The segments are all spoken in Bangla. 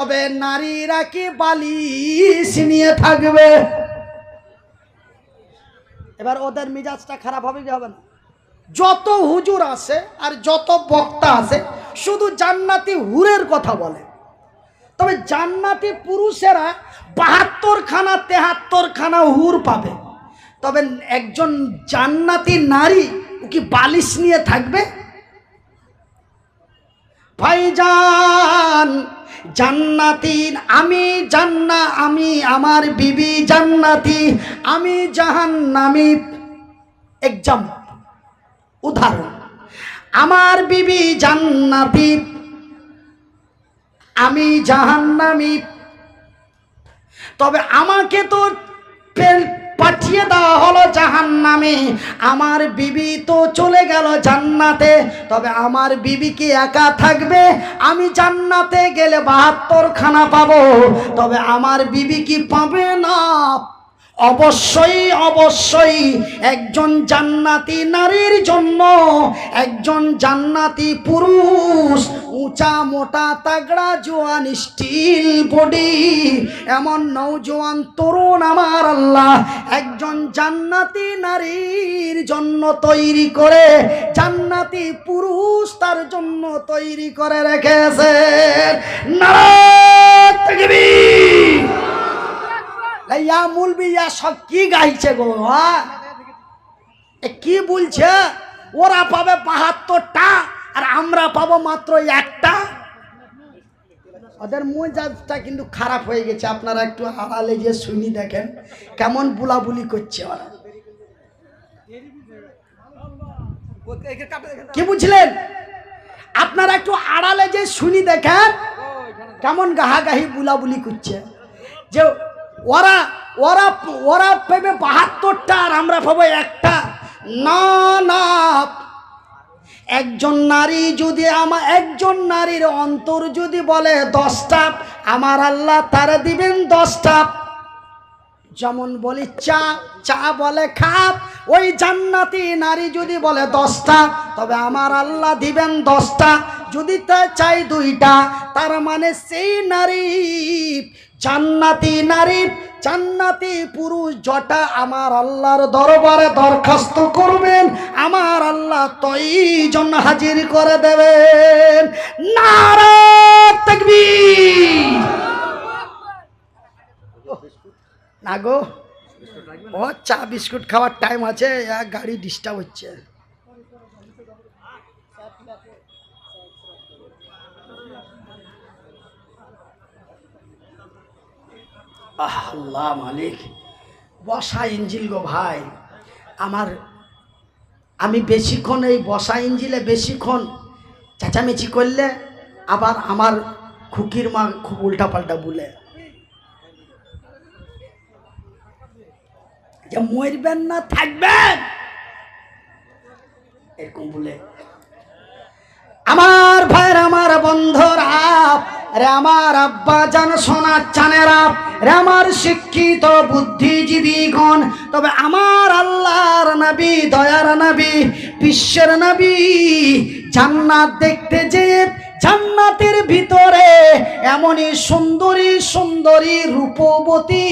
তবে নারীরা কি বালিশ নিয়ে থাকবে? এবার ওদের মিজাজটা খারাপ হবে কি হবে না? যত হুজুর আছে আর যত বক্তা আছে শুধু জান্নাতি হুরের কথা বলে, তবে জান্নাতি পুরুষেরা ৭২ খানা ৭৩ খানা হুর পাবে, তবে একজন জান্নাতি নারী কি বালিশ নিয়ে থাকবে? ভাইজান জান্নাতি, আমি আমার বিবি জান্নাতি, আমি জাহান্নামী। এক্সাম্পল, উদাহরণ, আমার বিবি জান্নাতি, আমি জাহান্নামী। তবে আমাকে তো পাঠিয়ে দেওয়া হলো জাহান্নামে, আমার বিবি তো চলে গেল জান্নাতে। তবে আমার বিবি কি একা থাকবে? আমি জান্নাতে গেলে ৭২ খানা পাবো, তবে আমার বিবি কি পাবে না? অবশ্যই অবশ্যই একজন জান্নাতি নারীর জন্য একজন জান্নাতি পুরুষ উঁচা মোটা তাগড়া জোয়ান স্টিল বডি এমন নওজোয়ান তরুণ আমার আল্লাহ একজন জান্নাতি নারীর জন্য তৈরি করে, জান্নাতি পুরুষ তার জন্য তৈরি করে রেখেছেন। নারায়ে তাকবীর। ইয়া মুলবি ইয়া সব কি গাইছে গো? কি বলছে? ওরা পাবে ৭২টা আর আমরা পাবো মাত্র একটা। ওদের মেজাজটা কিন্তু খারাপ হয়ে গেছে। আপনারা একটু আড়ালে যে শুনি দেখেন কেমন বুলাবুলি করছে ওরা। কি বুঝলেন? আপনারা একটু আড়ালে যে শুনি দেখেন কেমন গাহাগাহি বুলাবুলি করছে, যে ওরা ওরা ওরা পাবে ৭২টা আর আমরা পাবো একটা। না না, একজন নারী যদি একজন নারীর অন্তর যদি বলে 10টা, আমার আল্লাহ তারা দিবেন 10টা। যেমন বলি চা, চা বলে খাপ, ওই জান্নাতি নারী যদি বলে 10টা, তবে আমার আল্লাহ দিবেন 10টা। যদি তা চাই 2টা, তার মানে সেই নারী জান্নাতি নারী জান্নাতি পুরুষ জটা আমার আল্লাহর দরবারে দরখাস্ত করবেন, আমার আল্লাহ তয়জন হাজির করে দেবেন। নারায়ে তাকবীর। না গো, ও চা বিস্কুট খাওয়ার টাইম আছে, গাড়ি ডিস্টার্ব হচ্ছে। আল্লাহ মালিক, বসা ইঞ্জিল গো ভাই আমার, আমি বেশিক্ষণ এই বসা ইঞ্জিলে বেশিক্ষণ চেঁচামেচি করলে আবার আমার খুকির মা খুব উল্টা পাল্টা বলে যে মরবেন না থাকবেন এরকম বলে। আমার ভাইয়ের, আমার বন্ধুরা, রে আমার আব্বা জান সোনার চানেরা, রে আমার শিক্ষিত বুদ্ধিজীবীগণ, তবে আমার আল্লাহর নবী, দয়ার নবী, বিশ্বের নবী জান্নাত দেখতে যেয়ে জান্নাতের ভিতরে এমনই সুন্দরী সুন্দরী রূপবতী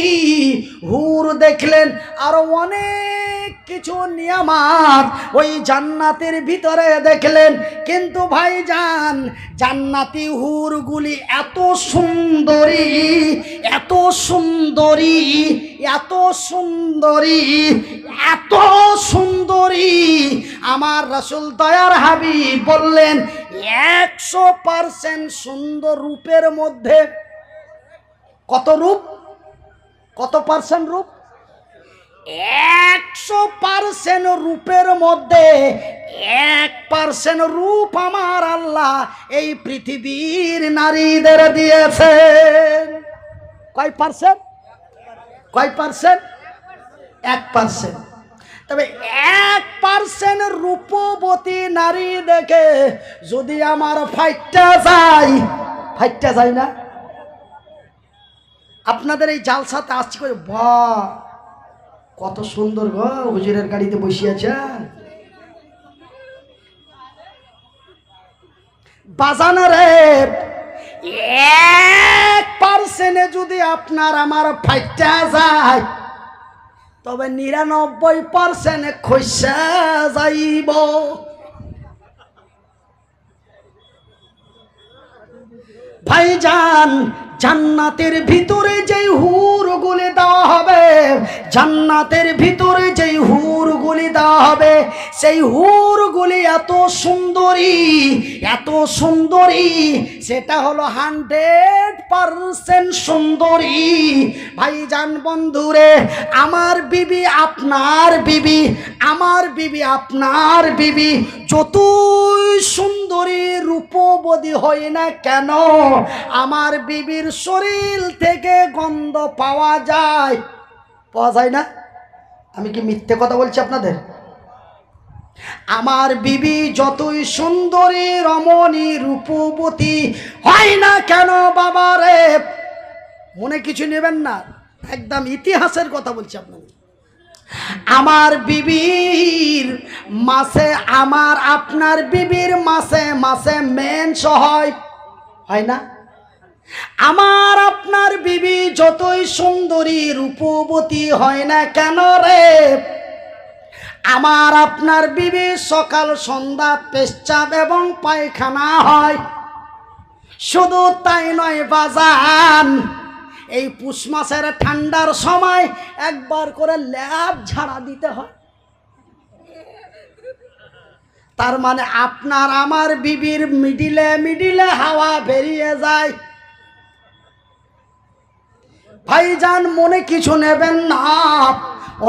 হুর দেখলেন, আরো অনেক কিছু নিয়ামত ওই জান্নাতের ভিতরে দেখলেন। কিন্তু ভাইজান জান্নাতি হুরগুলি এত সুন্দরী, এত সুন্দরী, এত সুন্দরী, এত সুন্দরী, আমার রাসূল দয়ার হাবিব বললেন 100% সুন্দর রূপের মধ্যে কত রূপ, কত পার্সেন্ট রূপ? 100% রূপের মধ্যে 1% রূপ আমার আল্লাহ এই পৃথিবীর নারীদের দিয়েছেন। কয় পার্সেন্ট? কয় পার্সেন্ট? 1%। তবে 1% রূপবতী নারী দেখে যদি আমার ফাইটটা যায় না? আপনাদের এই জালসাতে আসছি করে, বাহ কত সুন্দর গো, হুজুরের গাড়িতে বসে আছে, বাজানো রে 1 যদি আপনার আমার ফাইটা যায় তবে 99% খসা যাইব। ভাইজান, জান্নাতের ভিতরে যেই হুরগুলি দেওয়া হবে, জান্নাতের ভিতরে যেই হুরগুলি দেওয়া হবে, সেই হুরগুলি এত সুন্দরী, এত সুন্দরী, সেটা হলো 100% সুন্দরী। ভাইজান বন্ধুরে, আমার বিবি আপনার বিবি, আমার বিবি আপনার বিবি যতই সুন্দরী রূপবতী হয় না কেন, আমার বিবির শরীর থেকে গন্ধ পাওয়া যায়। পাওয়া যায় না? আমি কি মিথ্যে কথা বলছি আপনাদের? আমার বিবি যতই সুন্দরী রমণী রূপবতী হয় না কেন বাবা রে, মনে কিছু নেবেন না, একদম ইতিহাসের কথা বলছি আপনাদের। আমার বিবির মাসে, আমার আপনার বিবির মাসে মাসে মেন্স হয়, হয় না? আমার আপনার বিবি যতই সুন্দরী রূপবতী হয় না কেন রে, আমার আপনার বিবি সকাল সন্ধ্যা পেশাব এবং পায়খানা হয়। শুধু তাই নয় বাজান, এই পুষ মাসের ঠান্ডার সময় একবার করে ল্যাব ঝাড়া দিতে হয়। তার মানে আপনার আমার বিবির মিডিলে মিডিলে হাওয়া বেরিয়ে যায়। ভাইজান মনে কিছু নেবেন না,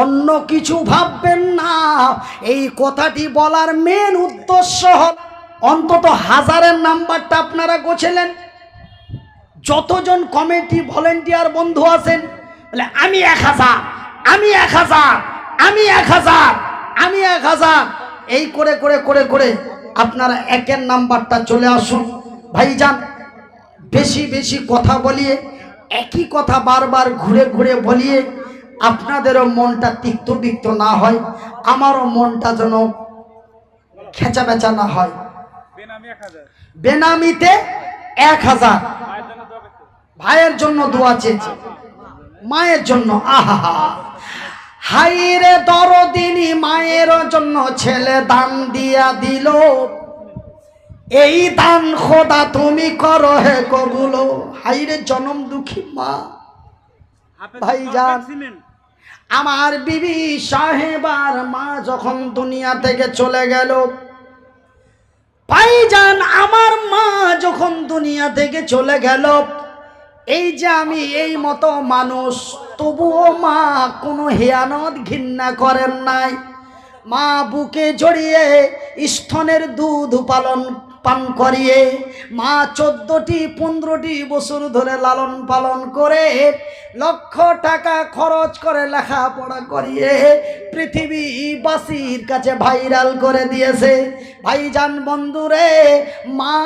অন্য কিছু ভাববেন না। এই কথাটি বলার মেন উদ্দেশ্য হল, অন্তত 1000-এর নাম্বারটা আপনারা গোছেলেন। যতজন কমিটি ভলেন্টিয়ার বন্ধু আছেন বলে আমি 1000, আমি 1000, আমি 1000, আমি 1000, এই করে করে করে করে আপনারা 1-এর নাম্বারটা চলে আসুন। ভাইজান বেশি বেশি কথা বলিয়ে, একই কথা বারবার ঘুরে ঘুরে বলিয়ে আপনাদেরও মনটা তিক্ত বিক্ত না হয়, আমারও মনটা যেন খেচা বেচা না হয়। বেনামিতে 1000, ভাইয়ের জন্য দোয়া চেয়েছে, মায়ের জন্য। আহা হাইরে দরদিনী মায়ের জন্য ছেলে দান দিয়া দিল, এই দান খোদা তুমি করো হে কবুল। হাইরে জনম দুঃখী মা। ভাইজান আমার বিবি সাহেবার মা যখন দুনিয়া থেকে চলে গেল, ভাইজান আমার মা যখন দুনিয়া থেকে চলে গেল, এই যে আমি এই মতো মানুষ, তবুও মা কোনো হিয়ানত ঘৃণা করেন নাই। মা বুকে জড়িয়ে স্তনের দুধ পান করিয়ে, মা 14টি 15টি বছর ধরে লালন পালন করে, লক্ষ টাকা খরচ করে লেখাপড়া করিয়ে পৃথিবীবাসীর কাছে ভাইরাল করে দিয়েছে। ভাইজান বন্ধুরে, মা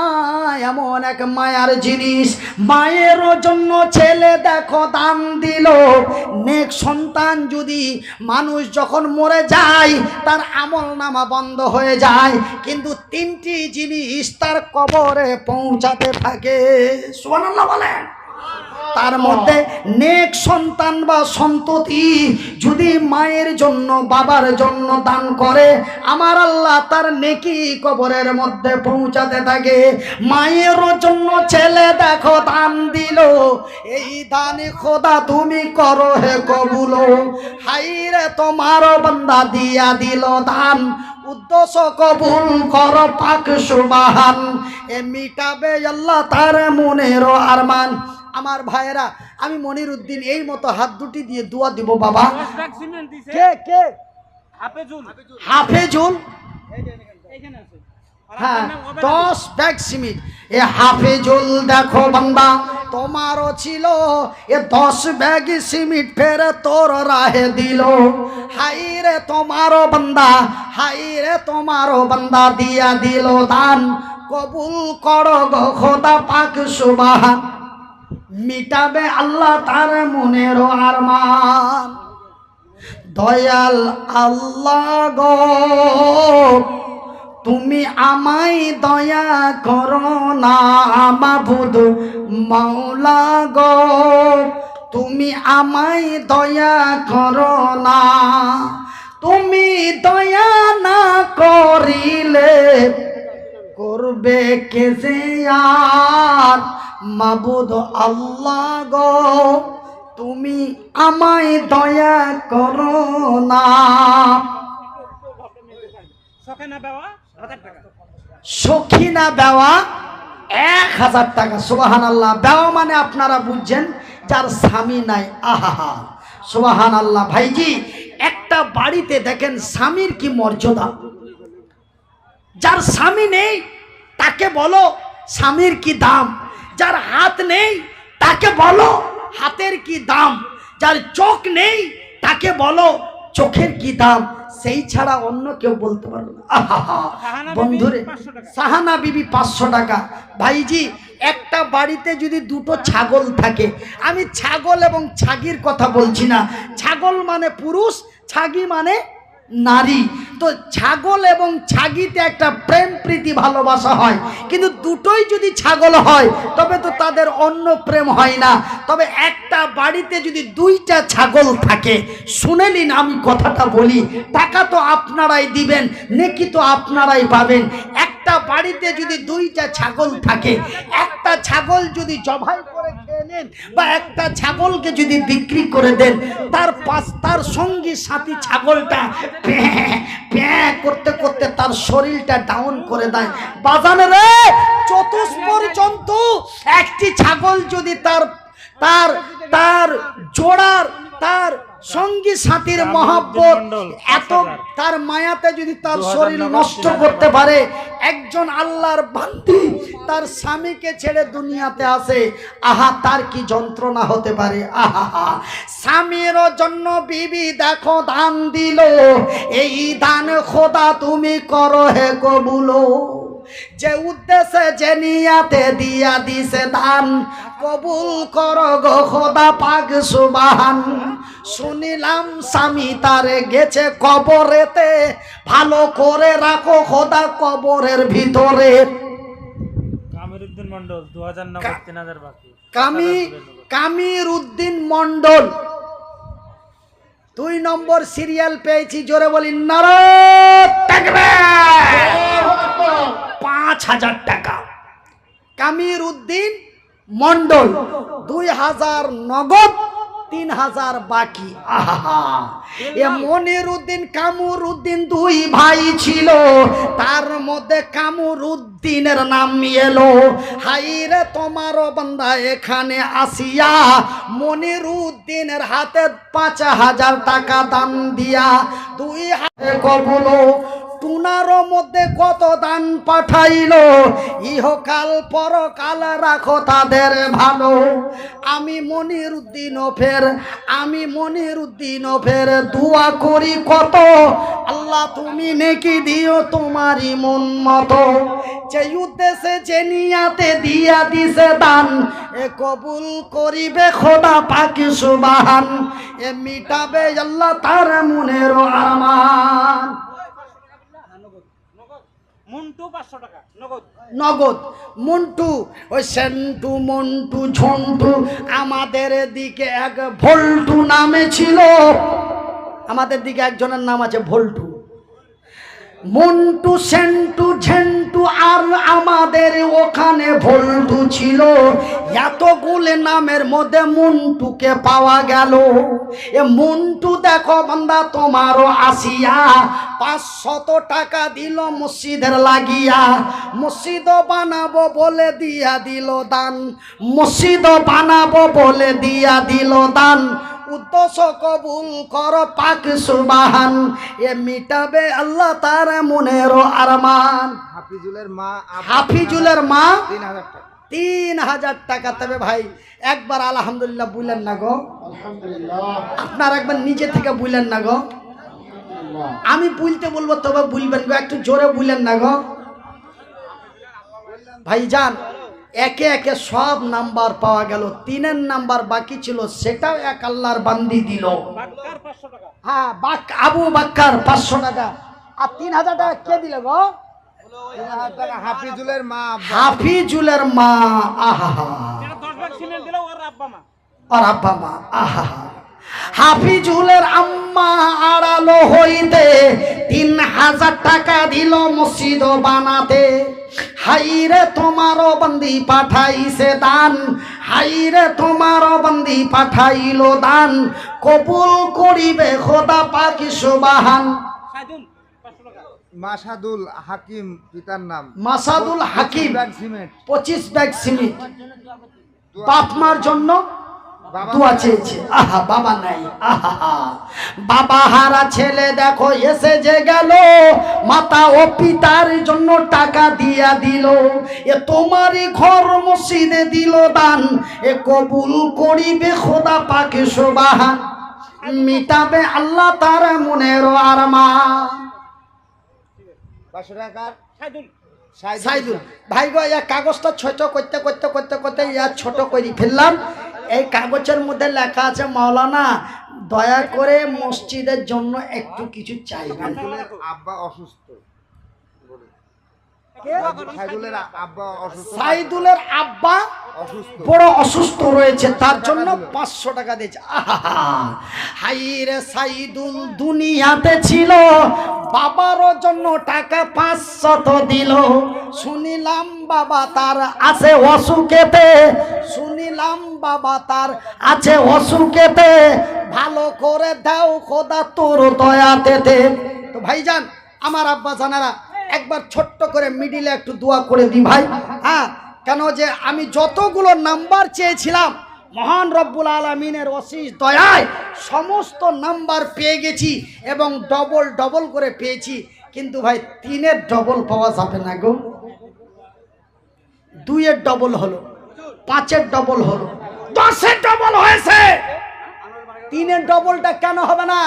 এমন এক মায়ার জিনিস, মায়ের জন্য ছেলে দেখো দান দিল। নেক সন্তান যদি মানুষ যখন মরে যায় তার আমল নামা বন্ধ হয়ে যায়, কিন্তু 3টি জিনিস তার কবরে পৌঁছাতে থাকে। সুবহানাল্লাহ বলেন। তার মধ্যে নেক সন্তান বা সন্ততি যদি মায়ের জন্য বাবার জন্য দান করে, আমার আল্লাহ তার নেকি কবরের মধ্যে পৌঁছাতে থাকে। মায়ের জন্য ছেলে দেখো দান দিল, এই দানে খোদা তুমি করো হে কবুল। হাইরে তোমার বান্দা দিয়া দিল দান, উদ্দেশ্য কবুল কর পাক সুবহান। এ মিটাবে আল্লাহ তার মনের আরমান। আমার ভাইয়েরা, আমি মনির উদ্দিন এই মতো হাত দুটি দিয়ে দোয়া দিব বাবা। কে কে? হাফেজুল। হ্যাঁ, 10 ব্যাগ সিমেন্ট। এ হাফেজুল দেখো বান্দা তোমারও ছিল, এ 10 ব্যাগ সিমেন্ট ফের তোর রাহে দিল। হাইরে তোমারও বান্দা, হাইরে তোমারও বান্দা দিয়া দিল দান, কবুল করো গো খোদা পাক সুবহান। মিটাবে আল্লাহ তার মনের আরমান। দয়াল আল্লাহ গো তুমি আমায় দয়া করো না, মাবুদ মাওলা গো তুমি আমায় দয়া করো না, তুমি দয়া না করিলে করবে কে যে আর মাবুদ আল্লাহ গো, তুমি আমায় দয়া করো না। সখিনা বেওয়া 1000 টাকা। সুবহানাল্লাহ। বেওয়া মানে আপনারা বুঝছেন যার স্বামী নাই। আহা সুবহানাল্লাহ। ভাইজি একটা বাড়িতে দেখেন স্বামীর কি মর্যাদা। যার স্বামী নেই তাকে বলো স্বামীর কি দাম, যার হাত নেই তাকে বলো হাতের কি দাম, যার চোখ নেই তাকে বলো চোখের কি দাম, সেই ছাড়া অন্য কেউ বলতে পারবে না। বন্ধুরে সাহানা বিবি 500 টাকা। ভাইজি একটা বাড়িতে যদি দুটো ছাগল থাকে, আমি ছাগল এবং ছাগির কথা বলছি না, ছাগল মানে পুরুষ, ছাগি মানে নারী। তো ছাগল এবং ছাগিতে একটা প্রেম প্রীতি ভালোবাসা হয়, কিন্তু দুটোই যদি ছাগল হয় তবে তো তাদের অন্য প্রেম হয় না। তবে একটা বাড়িতে যদি 2টা ছাগল থাকে, শুনে নিন আমি কথাটা বলি, টাকা তো আপনারাই দিবেন, নেকি তো আপনারাই পাবেন। একটা বাড়িতে যদি 2টা ছাগল থাকে, একটা ছাগল যদি জবাই করে খেয়ে নেন বা একটা ছাগলকে যদি বিক্রি করে দেন, তার সঙ্গী সাথী ছাগলটা প্যাঁ করতে করতে তার শরীরটা ডাউন করে দেয়। বাজানে রে চতুষ্পর জন্তু একটি ছাগল যদি তার তার তার জোড়ার তার সঙ্গী সাথীর মহব্বত এত তার মায়াতে যদি তার শরীর নষ্ট করতে পারে, একজন আল্লাহর বান্দী তার স্বামীকে ছেড়ে দুনিয়াতে আসে, আহা তার কি যন্ত্রণা হতে পারে। আহা স্বামীর জন্য বিবি দেখো দান দিল, এই দান খোদা তুমি করো হে কবুলো, যে উদ্দেশ্যে যে নিয়াতে দিয়া দিছে দান কবুল করো গো খোদা পাক সুবহান। শুনিলাম স্বামী তারে গেছে কবরেতে, ভালো করে রাখো খোদা কবরের ভিতরে। কামিরউদ্দিন মন্ডল 2000 নগদ 3000 বাকি। কামিরউদ্দিন মন্ডল 2 নম্বর সিরিয়াল পেয়েছি, জোরে বলি নারায়ে তাকবীর। 5000 টাকা। কামিরউদ্দিন মন্ডল 2000 নগদ 3000 বাকি। আহা এ মনিরউদ্দিন কামরউদ্দিন 2 ভাই ছিল, তার মধ্যে কামরউদ্দিনের নাম এলো। হাইরে তোমার বান্দা এখানে আসিয়া মনিরউদ্দিনের হাতে 5000 টাকা দান দিয়া 2 হাতে কবুল। টুনার মধ্যে কত দান পাঠাইলো, ইহকাল পরকাল রাখো তাদের ভালো। আমি মনিরউদ্দিন ফের দোয়া করি কত, আল্লাহ তুমি নেকি দিও তোমারই মন মতো। যে উদ্দেশ্যে যে নিয়াতে দিয়া দিছে দান, এ কবুল করিবে খোদা পাক সুবহান, এ মিটাবে আল্লাহ তার মনের আরমান। মন্টু 500 টাকা নগদ নগদ। মন্টু ওই সেন্টু মন্টু ঝন্টু, আমাদের দিকে এক ভল্টু নামে ছিল, আমাদের দিকে একজনের নাম আছে ভল্টু। মন্টু সেন্টু ঝেন্টু আর আমাদের ওখানে ভল্টু ছিল। এতগুলো নামের মধ্যে মন্টুকে পাওয়া গেল। এ মন্টু দেখো বান্দা তোমারও আসিয়া 500 টাকা দিল মসজিদের লাগিয়া, মসজিদ বানাবো বলে দিয়া দিল দান, মসজিদ বানাবো বলে দিয়া দিল দান। উদ্দেশ্য কবুল কর পাক সুবহান, এ মিটাবে আল্লাহ তার মনের আরমান। হাফিজুলের মা 3000 টাকা। তবে ভাই একবার আলহামদুলিল্লাহ বললেন না গো, আপনার একবার নিজে থেকে বললেন না গো, আমি বলতে বলবো তবে বলবেন গো, একটু জোরে বললেন না গো ভাইজান। একে একে সব নাম্বার পাওয়া গেল, 3 নাম্বার বাকি ছিল, সেটাও এক আল্লাহর বান্দি দিল। হ্যাঁ আবু বাক্কার 500 টাকা। আর 3000 টাকা কে দিলে গো? হাফিজুলের মা। হাফিজুলের মা। আহা আর আব্বা মা আহা হাফিজুলের আম্মা আড়ালো হইতে 3000 টাকা দিল মসজিদ বানাতে। হাইরে তোমারও বন্দি পাঠাইছে দান, হাইরে তোমারও বন্দি পাঠাইল দান, কবুল করিবে খোদা পাক সুবহান। মাসাদুল হাকিম পিতার নাম। মাসাদুল হাকিম 25 ব্যাগ সিমেন্ট। 25 ব্যাগ সিমেন্ট বাপ মার জন্য দোয়া চেয়েছে। আহা বাবা নাই, আহা বাবা হারা ছেলে দেখো এসে যে গেল, মাতা ও পিতার জন্য টাকা দিয়া দিল, এ তোমারই ঘর মসজিদে দিল দান, এ কবুল করিবে খোদা পাক সুবহান, মিটাবে আল্লাহ তার মনের আরমান। 500 টাকা সাইদুল ভাই গো, এই কাগজটা ছোট করতে করতে করতে করতে ইয়া ছোট করে ফেললাম। এই কাগজের মধ্যে লেখা আছে মাওলানা দয়া করে মসজিদের জন্য একটু কিছু চাইবেন। আব্বা অসুস্থ। সাইদুলের আব্বা অসুস্থ। সাইদুলের আব্বা অসুস্থ। বড় অসুস্থ রয়েছে, তার জন্য 500 টাকা দিয়েছে। আহা হাইরে সাইদুল দুনিয়াতে ছিল, বাবারও জন্য টাকা 500 দিল। শুনিলাম বাবা তার আছে অসুখেতে, শুনিলাম বাবা তার আছে অসুখেতে, ভালো করে দাও খোদা তোর দয়াতেতে। তো ভাইজান আমার আব্বা জানারা একবার ছোট্ট করে মিডিলে একটু দোয়া করে দিই ভাই। হ্যাঁ, কেন যে আমি যতগুলো নাম্বার চেয়েছিলাম মহান রব্বুল আলামিনের অশেষ দয়ায় সমস্ত নাম্বার পেয়ে গেছি এবং ডবল ডবল করে পেয়েছি। কিন্তু ভাই 3-এর ডবল পাওয়া যাবে না গো, 2-এর ডবল হলো, 5-এর ডবল হলো, 10-এর ডবল হয়েছে, 3-এর ডবলটা কেন হবে না?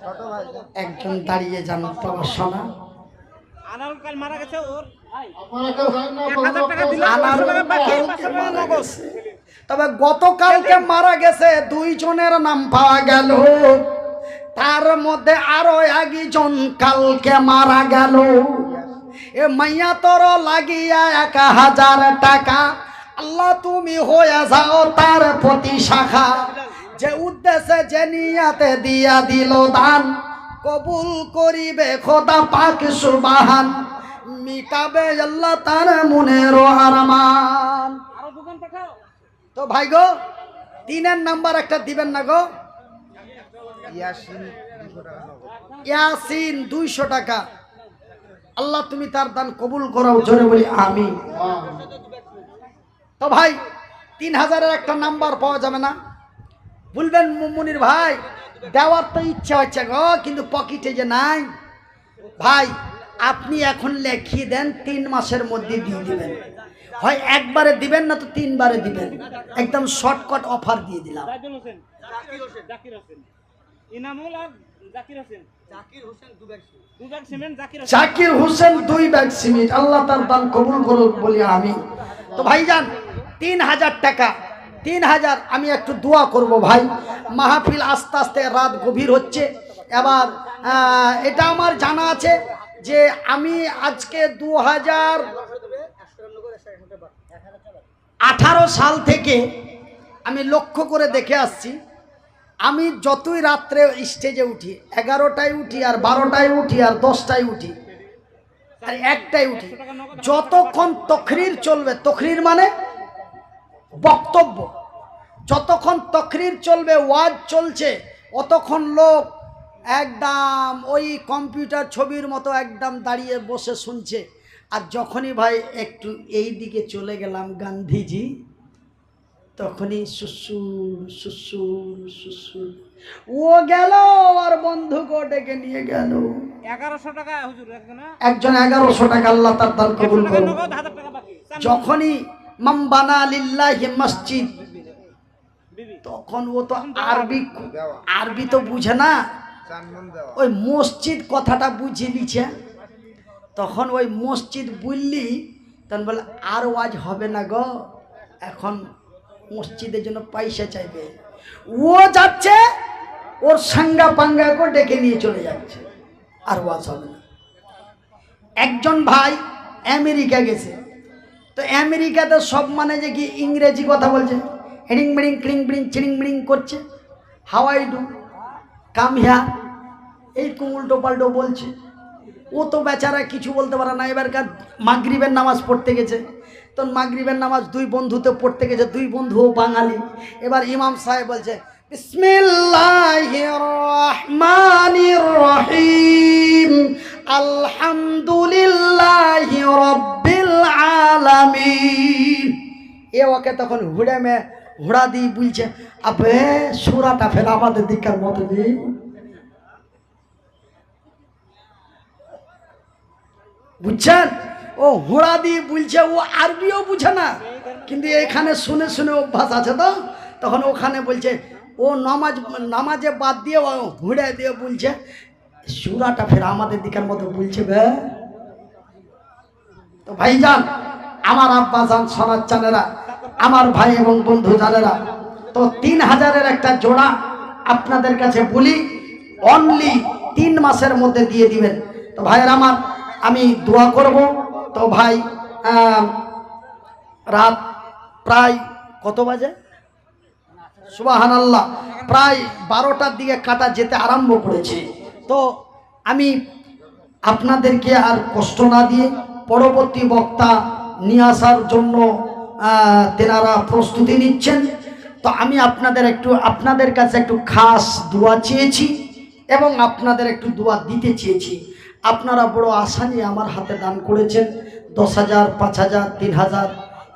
ছোট ভাই একজন দাঁড়িয়ে যান বাবা শোনা। আনারুল কাল মারা গেছে, ওর তবে গতকালকে মারা গেছে 2 জনের নাম পাওয়া গেল, তার মধ্যে আরো 1 জন কালকে মারা গেল। এ মাইয়া তোর লাগিয়া 1000 টাকা, আল্লাহ তুমি হয়ে যাও তার প্রতি শাখা, যে উদ্দেশ্যে যে নিয়াতে দিয়া দিল দান, কবুল করিবে খোদা পাক সুবহান, মিটাবে আল্লাহ তার মনের আরমান। তো ভাই গো 3-এর নাম্বার একটা দিবেন না গো? ইয়াসিন 200 টাকা নগদ। ইয়াসিন 200 টাকা, আল্লাহ তুমি তার দান কবুল করো, জোরে বলি আমিন। তো ভাই 3000-এর একটা নাম্বার পাওয়া যাবে না? বলবেন মুনির ভাই দেওয়ার তো ইচ্ছা হচ্ছে গো, কিন্তু পকেটে যে নাই। ভাই আপনি এখন লিখিয়ে দেন, 3 মাসের মধ্যে দিয়ে দিবেন, হয় একবারে দিবেন না তো 3 বারে দিবেন, একদম শর্টকাট অফার দিয়ে দিলাম। জাকির হোসেন 2 ব্যাগ সিমেন্ট, আল্লাহ তার দান কবুল করুক বলি আমি। তো ভাইজান 3000 টাকা, 3000 আমি একটু দোয়া করব ভাই। মাহফিল আস্তে আস্তে রাত গভীর হচ্ছে। এবার এটা আমার জানা আছে যে আমি আজকে 2018 সাল থেকে আমি লক্ষ্য করে দেখে আসছি, আমি যতই রাত্রে স্টেজে উঠি, 11টায় উঠি আর 12টায় উঠি আর 10টায় উঠি আর 1টায় উঠি, যতক্ষণ তকরির চলবে, তকরির মানে বক্তব্য, যতক্ষণ তকরির চলবে, ওয়াজ চলছে, অতক্ষণ লোক একদম ওই কম্পিউটার ছবির মতো একদম দাঁড়িয়ে বসে শুনছে। আর যখনই ভাই একটু এই দিকে চলে গেলাম গান্ধীজি, তখনই সুসুর সুসুর সুসুর ও গেল আর বন্ধুকে ডেকে নিয়ে গেল। 1100 টাকা হুজুর একজন 1100 টাকা, আল্লাহ তার দান কবুল করুন। যখনই মামবানা লিল্লাহি মসজিদ, তখন ও তো আরবি তো বুঝে না, ওই মসজিদ কথাটা বুঝিয়ে নিচ্ছে। তখন ওই মসজিদ বললি, তখন বলে আর ওয়াজ হবে না গো, এখন মসজিদের জন্য পয়সা চাইবে। ও যাচ্ছে ওর সাঙ্গা পাঙ্গা করে ডেকে নিয়ে চলে যাচ্ছে, আর ওয়াজ হবে না। একজন ভাই আমেরিকা গেছে, তো আমেরিকাতে সব মানে যে কি ইংরেজি কথা বলছে, এডিং বিড়িং ক্রিং বিড়িং চিড়িং বিড়িং করছে, হাওয়াই ডু কাম হিয়ার, এই উল্টো পাল্টো বলছে। ও তো বেচারা কিছু বলতে পারে না। এবারকার মাগরিবের নামাজ পড়তে গেছে, তো মাগরিবের নামাজ দুই বন্ধুতে পড়তে গেছে, দুই বন্ধুও বাঙালি। এবার ইমাম সাহেব বলছে বিসমিল্লাহির রহমানির রহিম আলহামদুলিল্লাহি রাব্বিল আলামিন। এ ওকে তখন হুড়া দিয়ে বলছে আবে সূরাটা ফের আমাদের দিকের মতো নেই। বুঝছেন? ও হুড়া দিয়ে বলছে, ও আরবিও বুঝে না, কিন্তু এখানে শুনে শুনে অভ্যাস আছে, তো তখন ওখানে বলছে ও নামাজে বাদ দিয়ে হুড়ে দিয়ে বলছে সূরাটা ফের আমাদের দিকের মতো বলছে বে। তো ভাইজান, আমার আব্বা জান, সোনার চানেরা, আমার ভাই এবং বন্ধু জানেরা, তো 3000-এর একটা জোড়া আপনাদের কাছে বলি, অনলি 3 মাসের মধ্যে দিয়ে দিবেন। তো ভাইয়ের আমার, আমি দোয়া করব। তো ভাই রাত প্রায় কত বাজে? সুবহানাল্লাহ, প্রায় 12টার দিকে কাটা যেতে আরম্ভ করেছে। তো আমি আপনাদেরকে আর কষ্ট না দিয়ে পরবর্তী বক্তা নিয়ে আসার জন্য তেনারা প্রস্তুতি নিচ্ছেন। তো আমি আপনাদের কাছে একটু খাস দোয়া চেয়েছি এবং আপনাদের একটু দোয়া দিতে চেয়েছি। আপনারা বড় আশা নিয়ে আমার হাতে দান করেছেন, 10,000, 5,000, 3,000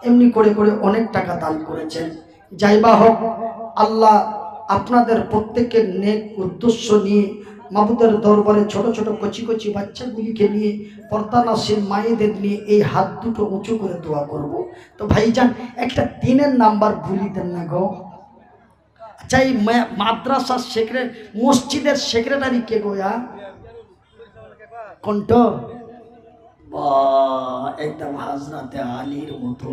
এমনি করে করে অনেক টাকা দান করেছেন। যাই বা হোক, আল্লাহ আপনাদের প্রত্যেকের নেক উদ্দেশ্য নিয়ে মাবুদের দরবারে ছোট ছোট কচি কচি বাচ্চাগুলিকে নিয়ে, পর্দানাসীন মায়েদের নিয়ে এই হাত দুটো উঁচু করে দোয়া করব। তো ভাইজান, একটা দিনের নাম্বার ভুলি দেন না গো। আচ্ছা, এই মাদ্রাসার মসজিদের সেক্রেটারি কে গোয়া? কোনটা? একদম হাজরাতে আলীর মতো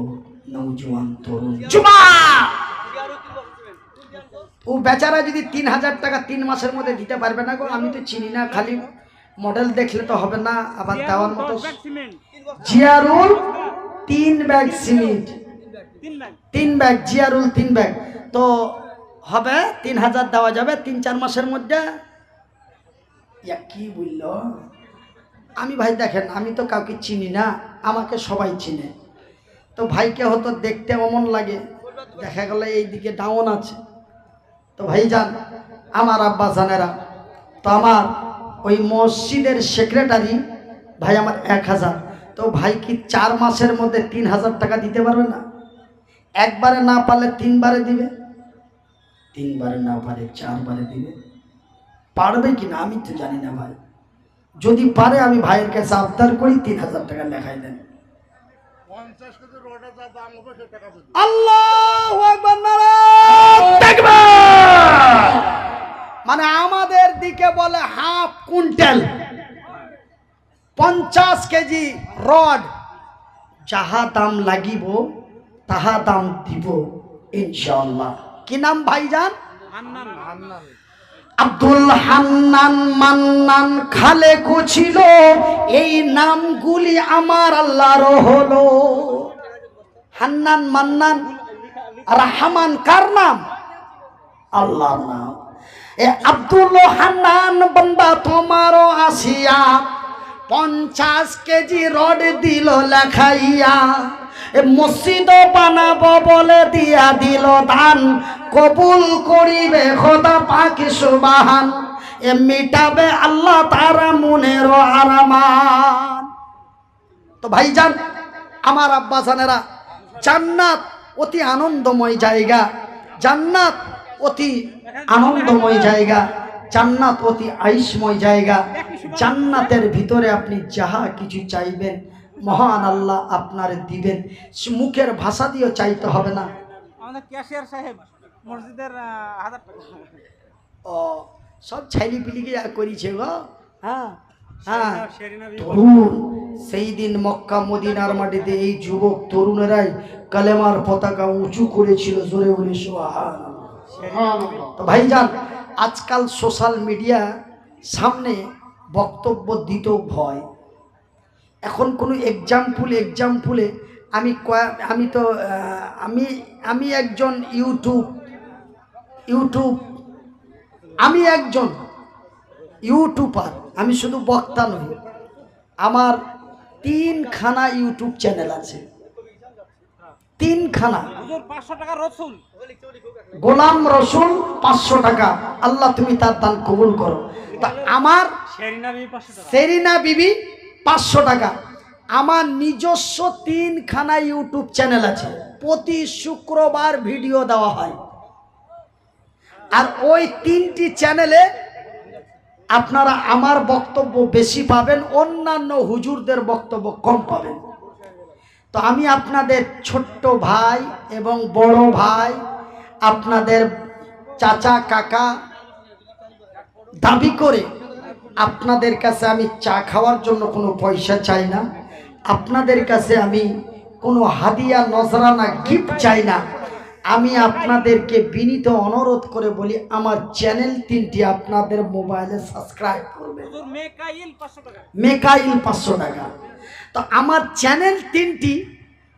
নওজোয়ান তরুণ যুবা। ও বেচারা যদি 3000 টাকা 3 মাসের মধ্যে দিতে পারবে না গো। আমি তো চিনি না, খালি মডেল দেখলে তো হবে না, আবার দেওয়ার মতো। Ziarul 3 bag cement, 3 bag Ziarul 3 bag, তো হবে 3000 দেওয়া যাবে 3-4 মাসের মধ্যে। কি বললো? আমি ভাই দেখেন, আমি তো কাউকে চিনি না, আমাকে সবাই চিনে। তো ভাইকে হয়তো দেখতে অমন লাগে, দেখা গেল এইদিকে ডাউন আছে। তো ভাইজান, আমার আব্বা জানেরা, তো আমার ওই মসজিদের সেক্রেটারি ভাই আমার 1000। তো ভাই কি 4 মাসের মধ্যে 3000 টাকা দিতে পারবে না? একবারে না পারলে 3 বারে দিবে, 3 বারে না পারে 4 বারে দিবে। পারবে কিনা আমি তো জানি না ভাই। যদি পারে আমি ভাইয়ের কাছে আবদার করি 3000 টাকা লেখাই দেন। আল্লাহু আকবার, নারায়ে তাকবীর। মানে আমাদের দিকে বলে হাফ কুইন্টাল 50 কেজি রড, যাহা দাম লাগিব তাহা দাম দিব ইনশাআল্লাহ। কি নাম ভাইজান? আব্দুল হান্নান মান্নান খালেকু ছিল, এই নামগুলি আমার আল্লাহর হলো। হান্নান মান্নান রহমান কার নাম? আল্লাহর নাম। এ আব্দুল হান্নান বান্দা তোমারও আসিয়া 50 কেজি রড দিল লেখাইয়া, মসজিদ বানাবো বলে দিয়া দিল দান, কবুল করিবে খোদা পাক সুবহান, এ মিটাবে আল্লাহ তারা মনের আরমান। তো ভাইজান, আমার আব্বা জানেরা, জান্নাত অতি আনন্দময় জায়গা, জান্নাত অতি আনন্দময় জায়গা, জান্নাত অতি আইসময় জায়গা। জান্নাতের ভিতরে আপনি যাহা কিছু চাইবেন মহান আল্লাহ আপনার দিবেন, মুখের ভাষা দিয়েও চাইতে হবে না। আমাদের ক্যাশিয়ার সাহেব মসজিদের 1000 টাকা ও সব ছাইলি পিলিকে করিছে গো। হ্যাঁ হ্যাঁ, তরুণ সেই দিন মক্কা মদিনার মাটিতে এই যুবক তরুণেরাই কালেমার পতাকা উঁচু করেছিল, জোরে বলে সুবহানাল্লাহ। তো ভাইজান, আজকাল সোশ্যাল মিডিয়া সামনে বক্তব্য দিতেও ভয়। এখন কোনো এক্সাম্পলে আমি তো আমি একজন আমি একজন ইউটিউবার, আমি শুধু বক্তা নই। আমার 3খানা ইউটিউব চ্যানেল আছে, 3খানা। গোলাম রসুল 500 টাকা, আল্লাহ তুমি তার দান কবুল করো। তা আমার সেরিনা বিবি 500 টাকা। আমার নিজস্ব 3খানা ইউটিউব চ্যানেল আছে, প্রতি শুক্রবার ভিডিও দেওয়া হয়। আর ওই 3টি চ্যানেলে আপনারা আমার বক্তব্য বেশি পাবেন, অন্যান্য হুজুরদের বক্তব্য কম পাবেন। তো আমি আপনাদের ছোট্ট ভাই এবং বড় ভাই, আপনাদের চাচা কাকা দাবি করে আপনাদের কাছে আমি চা খাওয়ার জন্য কোনো পয়সা চাই না, আপনাদের কাছে আমি কোনো হাদিয়া নজরানা গিফট চাই না। আমি আপনাদেরকে বিনীত অনুরোধ করে বলি, আমার চ্যানেল 3টি আপনাদের মোবাইলে সাবস্ক্রাইব করবেন। মেকাইল 500 টাকা। তো আমার চ্যানেল 3টি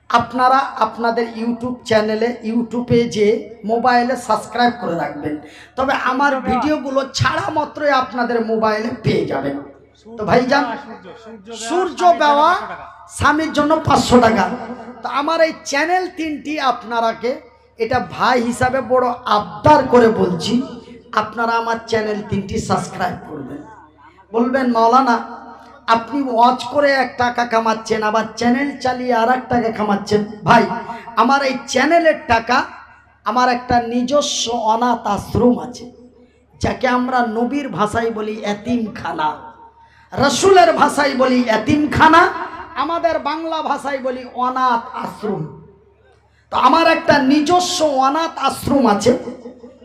আপনারা আপনাদের ইউটিউব চ্যানেলে ইউটিউবে যে মোবাইলে সাবস্ক্রাইব করে রাখবেন, তবে আমার ভিডিওগুলো ছাড়া মাত্রই আপনাদের মোবাইলে পেয়ে যাবেন। তো ভাইজান, সূর্য দেওয়া স্বামীর জন্য 500 টাকা। তো আমার এই চ্যানেল 3টি আপনারাকে, এটা ভাই হিসাবে বড় আবদার করে বলছি, আপনারা আমার চ্যানেল 3টি সাবস্ক্রাইব করবেন। বলবেন মাওলানা আপনি ওয়াচ করে 1 টাকা কামাচ্ছেন, আবার চ্যানেল চালিয়ে আর 1 টাকা কামাচ্ছেন। ভাই, আমার এই চ্যানেলের টাকা, আমার একটা নিজস্ব অনাথ আশ্রম আছে, যাকে আমরা নবীর ভাষায় বলি এতিমখানা, রসুলের ভাষায় বলি এতিমখানা, আমাদের বাংলা ভাষায় বলি অনাথ আশ্রম। তো আমার একটা নিজস্ব অনাথ আশ্রম আছে।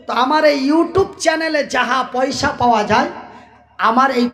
তো আমার এই ইউটিউব চ্যানেলে যাহা পয়সা পাওয়া যায়, আমার এই